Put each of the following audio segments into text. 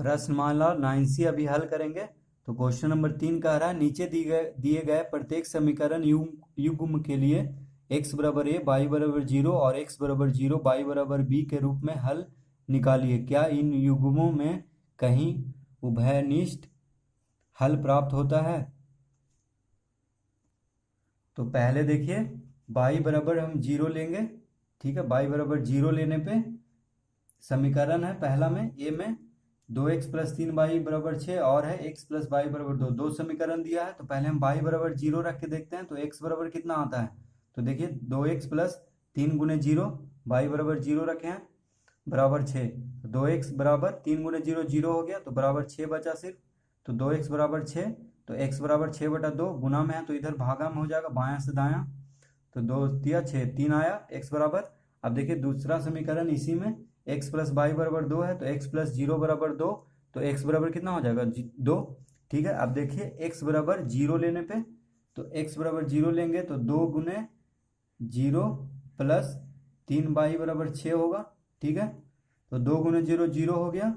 प्रश्नमाला 9C अभी हल करेंगे। तो क्वेश्चन नंबर 3 कह रहा है नीचे दिए गए प्रत्येक समीकरण युग्म के लिए x बराबर a, y बराबर 0 और x बराबर 0, y बराबर b के रूप में हल निकालिए। क्या इन युग्मों में कहीं उभयनिष्ठ हल प्राप्त होता है? तो पहले देखिए y बराबर हम 0 लेंगे, ठीक है। y बराबर 0 लेने पे समीकरण है पहला में a में 2x प्लस 3y बराबर 6 और है x प्लस y बराबर 2, दो समीकरण दिया है। तो पहले हम y बराबर 0 रख के देखते हैं। तो x बराबर कितना आता है? तो देखिए 2x प्लस 3 गुने 0, y बराबर 0 रखे हैं बराबर 6। तो 2x बराबर 3 गुने 0 0 हो गया, तो बराबर 6 बचा सिर्फ। तो 2x बराबर 6, तो x बराबर 6 बटा 2, गुना में है तो इधर भागा में हो जाएगा बायां से दायां। तो 2 तिया 6, 3 आया x बराबर। अब देखिए दूसरा समीकरण इसी में x प्लस वाई बराबर 2 है, तो x प्लस 0 बराबर 2, तो x बराबर कितना हो जाएगा 2, ठीक है। अब देखिए x बराबर 0 लेने पे, तो x बराबर 0 लेंगे तो 2 गुने 0 प्लस 3y बराबर 6 होगा, ठीक है। तो 2 गुने 0 0 हो गया,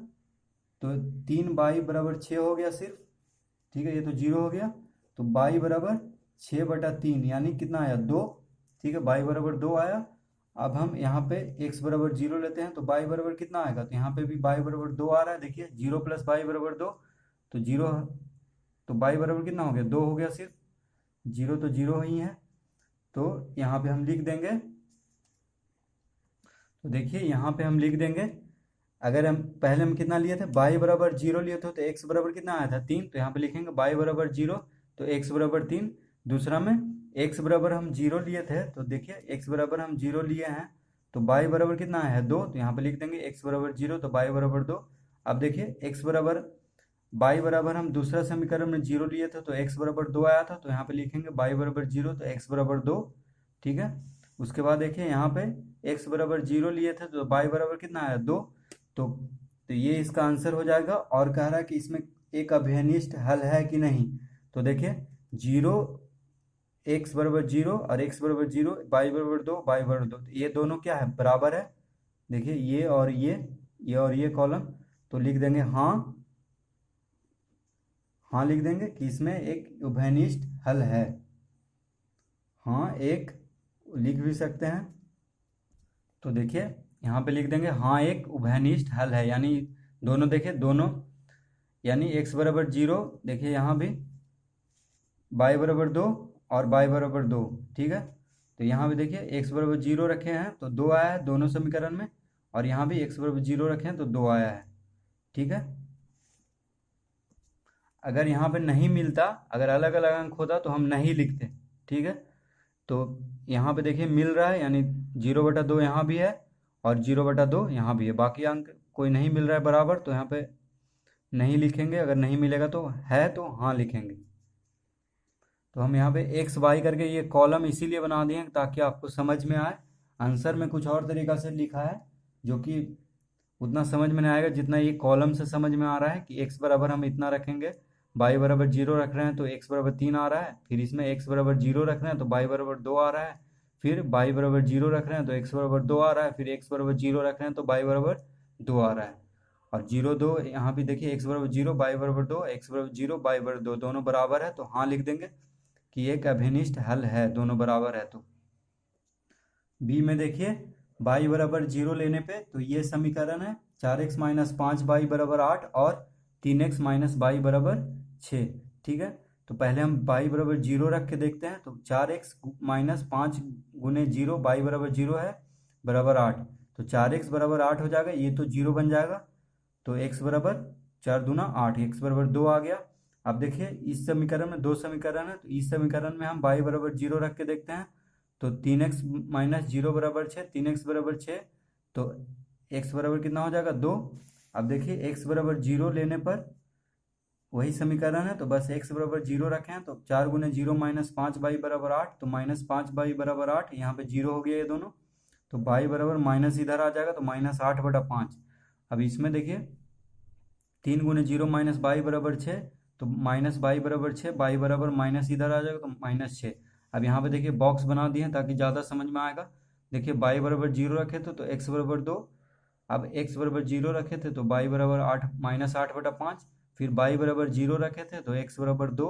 तो 3y बराबर 6 हो गया सिर्फ, ठीक है। ये तो 0 हो गया, तो y बराबर 6 बटा 3 यानी कितना आया 2, ठीक है। y बराबर 2 आया। अब हम यहाँ पे x बराबर 0 लेते हैं, तो y बराबर कितना आएगा? तो यहाँ पे भी y बराबर 2 आ रहा है, देखिए 0 प्लस y बराबर 2, तो 0, तो y बराबर कितना हो गया 2 हो गया सिर्फ, 0 तो 0 ही है। तो यहाँ पे हम लिख देंगे, तो देखिए यहाँ पे हम लिख देंगे, अगर हम पहले हम कितना लिए थे y बराबर 0 लिए थे, तो x बराबर कितना आया था 3, तो यहाँ पे लिखेंगे y बराबर 0 तो x बराबर 3। दूसरा में x बराबर हम 0 लिए थे, तो देखिए x बराबर हम 0 लिए हैं, तो y बराबर कितना आया है 2, तो यहाँ पे लिख देंगे x बराबर 0 तो y बराबर 2। अब देखिए x बराबर y बराबर हम दूसरा समीकरण में 0 लिए थे, तो x बराबर 2 आया था, तो यहाँ पे लिखेंगे y बराबर 0 तो x बराबर 2, ठीक है। उसके बाद देखिए यहाँ पे x बराबर 0 लिए थे, तो y बराबर कितना आया 2, तो ये इसका आंसर हो जाएगा। और कह रहा है कि इसमें एक अभिनिष्ट हल है कि नहीं। तो देखिए 0, x बराबर 0 और x बराबर 0, y बराबर 2, y बराबर 2, ये दोनों क्या है बराबर है। देखिए ये और ये कॉलम, तो लिख देंगे हाँ, हाँ लिख देंगे कि इसमें एक उभयनिष्ठ हल है। हाँ एक लिख भी सकते हैं, तो देखिए यहाँ पे लिख देंगे हाँ एक उभयनिष्ठ हल है, यानी दोनों देखिए दोनों, यानी x बराबर 0, देखिए यहाँ भी y बराबर 2 और y बराबर 2, ठीक है। तो यहाँ भी देखिए x बराबर 0 रखे हैं तो 2 आया है दोनों समीकरण में, और यहाँ भी x बराबर 0 रखे हैं तो 2 आया है, ठीक है। अगर यहाँ पे नहीं मिलता, अगर अलग अलग अंक होता तो हम नहीं लिखते, ठीक है। तो यहाँ पे देखिए मिल रहा है, यानी 0/2 यहाँ भी है और 0/2 यहाँ भी है, बाकी अंक कोई नहीं मिल रहा है बराबर, तो यहाँ पे नहीं लिखेंगे। अगर नहीं मिलेगा तो है तो हाँ लिखेंगे। तो हम यहाँ पे एक्स वाई करके ये कॉलम इसीलिए बना दिए हैं ताकि आपको समझ में आए। आंसर में कुछ और तरीका से लिखा है जो कि उतना समझ में नहीं आएगा जितना ये कॉलम से समझ में आ रहा है कि x बराबर हम इतना रखेंगे, y बराबर 0 रख रहे हैं तो x बराबर 3 आ रहा है, फिर इसमें x बराबर 0 रख रहे हैं तो y बराबर 2 आ रहा है, फिर y बराबर 0 रख रहे हैं तो x बराबर 2 आ रहा है, फिर x बराबर 0 रख रहे हैं तो y बराबर 2 आ रहा है। और 0 2 यहाँ भी देखिए x बराबर 0, y बराबर 2, x बराबर 0, y बराबर 2 दोनों बराबर है, तो हाँ लिख देंगे कि एक अभिनिष्ठ हल है, दोनों बराबर है। तो बी में देखिए y बराबर 0 लेने पे, तो ये समीकरण है 4x माइनस 5y बराबर 8 और 3x माइनस y बराबर 6, ठीक है। तो पहले हम y बराबर 0 रख के देखते हैं, तो 4x माइनस 5 गुने 0, y बराबर 0 है बराबर 8, तो 4x बराबर 8 हो जाएगा, ये तो 0 बन जाएगा, तो x बराबर 4 दूना 8, x बराबर 2 आ गया। अब देखिए इस समीकरण में दो समीकरण है, तो इस समीकरण में हम y बराबर 0 रख के देखते हैं, तो 3x माइनस 0 बराबर 6, 3x बराबर 6, तो x बराबर कितना हो जाएगा 2। अब देखिए x बराबर 0 लेने पर वही समीकरण है, तो बस x बराबर 0 रखें, तो 4 गुने 0 माइनस 5y बराबर 8, तो माइनस 5y बराबर 8, यहाँ पे 0 हो गया ये दोनों, तो y बराबर माइनस इधर आ जाएगा, तो माइनस 8/5। अब इसमें देखिए 3 गुने 0 माइनस y बराबर 6, तो माइनस y बराबर 6, y बराबर माइनस इधर आ जाएगा तो माइनस 6। अब यहाँ पे देखिए बॉक्स बना दिए हैं ताकि ज़्यादा समझ में आएगा। देखिए y बराबर 0 रखे तो x बराबर 2, अब x बराबर 0 रखे थे तो y बराबर 8 -8/5, फिर y बराबर 0 रखे थे तो x बराबर 2,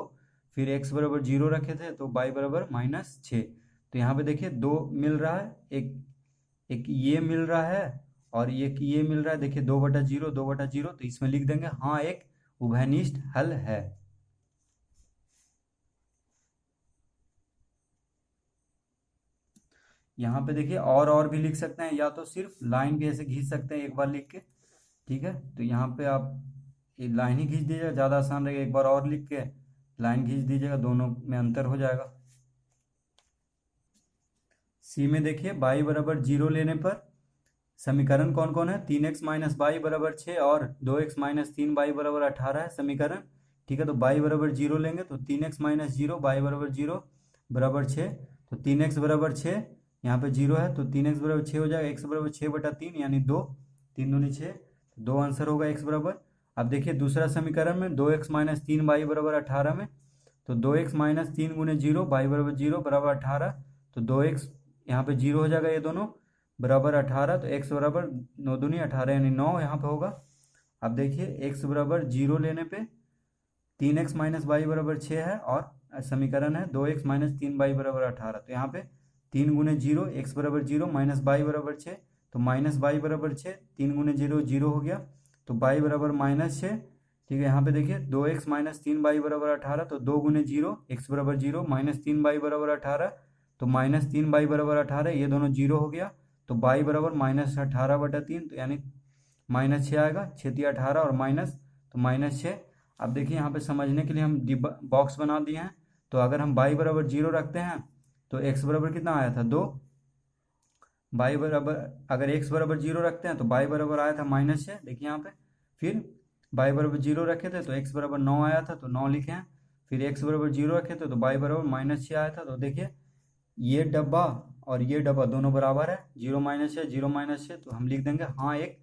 फिर x बराबर 0 रखे थे तो y बराबर -6। तो यहाँ पे देखिए दो मिल रहा है, एक ये मिल रहा है और एक ये मिल रहा है। देखिए 2/0 2/0, तो इसमें लिख देंगे हाँ एक उभयनिष्ठ हल है। यहाँ पे देखिए और भी लिख सकते हैं, या तो सिर्फ लाइन भी ऐसे खींच सकते हैं एक बार लिख के, ठीक है। तो यहाँ पे आप एक लाइन ही खींच दीजिएगा, ज़्यादा आसान रहेगा। एक बार और लिख के लाइन खींच दीजिएगा, दोनों में अंतर हो जाएगा। सी में देखिए y बराबर 0 लेने पर समीकरण कौन कौन है, 3x माइनस वाई बराबर 6 और 2x माइनस 3y बराबर 18 है समीकरण, ठीक है। तो y बराबर 0 लेंगे तो 3x माइनस 0, y बराबर 0 बराबर 6, तो 3x बराबर 6, यहाँ पे 0 है तो 3x बराबर 6 हो जाएगा, x बराबर 6/3 यानी 2, 3 दूनी 6, तो 2 आंसर होगा x बराबर। अब देखिए दूसरा समीकरण में 2x माइनस 3y बराबर 18 में, तो 2x माइनस 3 गुने 0, y बराबर 0 बराबर 18, तो 2x यहाँ पे 0 हो जाएगा, ये दोनों बराबर 18, तो x बराबर 9 दूनी 18 यानी 9 यहाँ पे होगा। अब देखिए x बराबर 0 लेने पे 3x माइनस वाई बराबर 6 है और समीकरण है 2x माइनस 3y बराबर 18, तो यहाँ पे 3 गुने 0, x बराबर 0 माइनस वाई बराबर 6, तो माइनस वाई बराबर 6, 3 गुने 0 0 हो गया, तो y बराबर -6, ठीक है। यहाँ पे देखिए 2x माइनस 3y बराबर 18, तो 2 गुने 0, x बराबर 0 माइनस 3y बराबर 18, तो -3y बराबर 18, ये दोनों 0 हो गया, तो y बराबर -18/3, तो यानी -6 आएगा, 6×18 और माइनस, तो -6। अब देखिए यहाँ पे समझने के लिए हम बॉक्स बना दिए हैं, तो अगर हम y बराबर 0 रखते हैं तो x बराबर कितना आया था 2, y बराबर अगर x बराबर 0 रखते हैं तो y बराबर आया था -6, देखिए यहाँ पे। फिर y बराबर 0 रखे थे तो x बराबर 9 आया था, तो 9 लिखे हैं। फिर x बराबर 0 रखे थे तो y बराबर -6 आया था, तो देखिए ये डब्बा और ये डब्बा दोनों बराबर है, 0 -6 0 -6, तो हम लिख देंगे हाँ एक,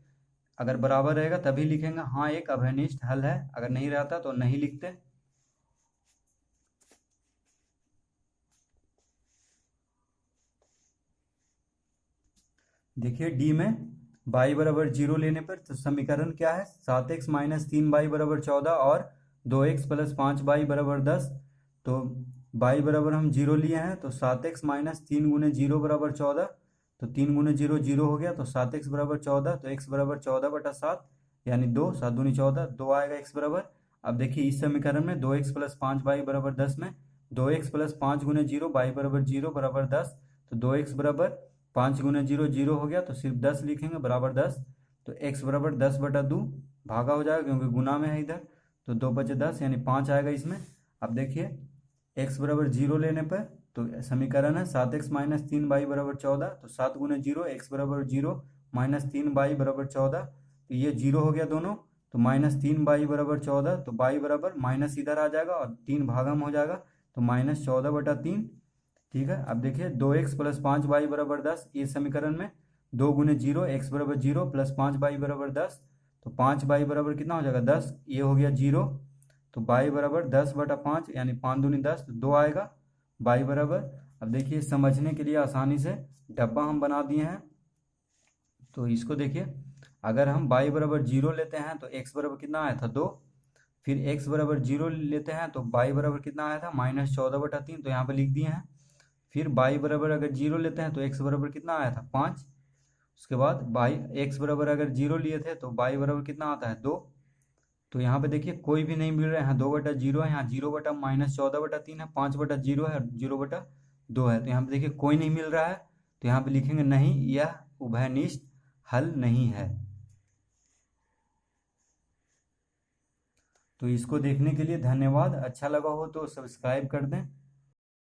अगर बराबर रहेगा तभी लिखेंगे हाँ एक अभयनिष्ठ हल है, अगर नहीं रहता तो नहीं लिखते। देखिए डी में y बराबर 0 लेने पर तो समीकरण क्या है, 7x माइनस 3y बराबर 14 और 2x प्लस 5y बराबर 10, तो y बराबर हम 0 लिए हैं, तो 7x माइनस 3 गुने 0 बराबर 14, तो 3 गुने 0 0 हो गया, तो 7x बराबर 14, तो x बराबर 14/7 यानी 2, 7 दूनी 14, 2 आएगा x बराबर। अब देखिए इस समीकरण में 2x प्लस 5y बराबर 10 में 2x प्लस 5 गुने 0 y बराबर 0 बराबर 10, तो 2x बराबर 5 गुने 0 0 हो गया, तो सिर्फ 10 लिखेंगे बराबर 10, तो x बराबर 10/2 भागा हो जाएगा क्योंकि गुना में है इधर, तो 2 बचे 10 यानी 5 आएगा इसमें। अब देखिए x बराबर 0 लेने पर तो समीकरण है 7x माइनस 3y बराबर 14, तो 7 गुने 0, x बराबर 0 माइनस 3y बराबर 14, तो ये 0 हो गया दोनों, तो -3y बराबर 14, तो y बराबर माइनस इधर आ जाएगा और 3 भागा में हो जाएगा, तो -14/3, ठीक है। अब देखिए 2x प्लस 5y बराबर 10, इस समीकरण में 2 गुने 0, x बराबर 0 प्लस 5y बराबर 10, तो 5y बराबर कितना हो जाएगा 10, ये हो गया 0, तो y बराबर 10/5 यानी 5 दूनी 10, तो 2 आएगा y बराबर। अब देखिए समझने के लिए आसानी से डब्बा हम बना दिए हैं, तो इसको देखिए अगर हम y बराबर 0 लेते हैं तो x बराबर कितना आया था 2, फिर x बराबर 0 लेते हैं तो y बराबर कितना आया था -14/3, तो यहाँ पे लिख दिए हैं। फिर y बराबर अगर 0 लेते हैं तो x बराबर कितना आया था 5, उसके बाद x बराबर अगर 0 लिए थे तो y बराबर कितना आता है 2, तो यहाँ पे देखिए कोई भी नहीं मिल रहा है, यहाँ 2/0 है, यहाँ 0/-14/3 है, 5/0 है, 0/2 है, तो यहाँ पे देखिए कोई नहीं मिल रहा है, तो यहाँ पे लिखेंगे नहीं, यह उभयनिष्ठ हल नहीं है। तो इसको देखने के लिए धन्यवाद, अच्छा लगा हो तो सब्सक्राइब कर दें।